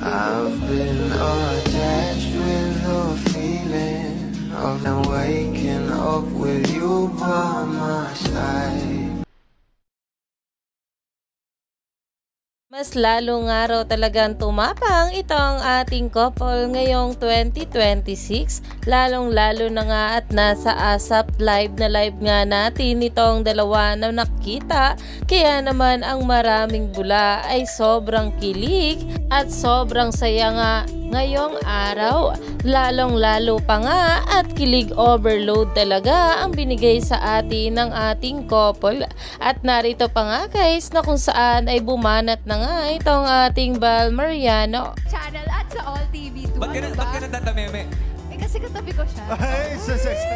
I've been attached with the feeling of now waking up with you by my side. Mas lalo nga raw talagang tumapang itong ating couple ngayong 2026, lalong-lalo na nga at nasa ASAP live na live nga natin itong dalawa na nakita, kaya naman ang maraming bula ay sobrang kilig at sobrang saya nga ngayong araw, lalong-lalo pa nga at kilig overload talaga ang binigay sa atin ng ating couple. At narito pa nga guys na kung saan ay bumanat na nga itong ating Bal Mariano. Channel at sa All TV 2. Ba't ka natatameme? Eh kasi katabi ko siya. Ay, so sexy.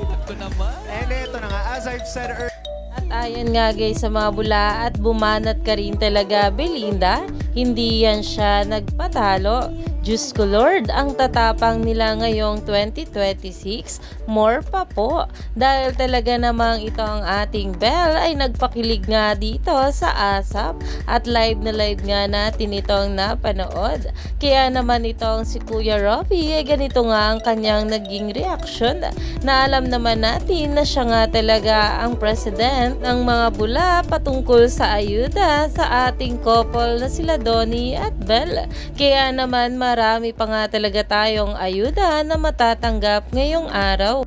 Ito naman. And ito na nga, as I've said earlier, At ayan nga guys sa mga bula at bumanat ka rin talaga Belinda, hindi yan siya nagpatalo. Diyos ko Lord, ang tatapang nila ngayong 2026, more pa po. Dahil talaga namang ito ang ating Belle ay nagpakilig nga dito sa ASAP at live na live nga natin itong napanood. Kaya naman itong si Kuya Robbie ay ganito nga ang kanyang naging reaction na alam naman natin na siya nga talaga ang president ng mga bula patungkol sa ayuda sa ating couple na sila Donnie at Belle. Kaya naman marami pa nga talaga tayong ayuda na matatanggap ngayong araw.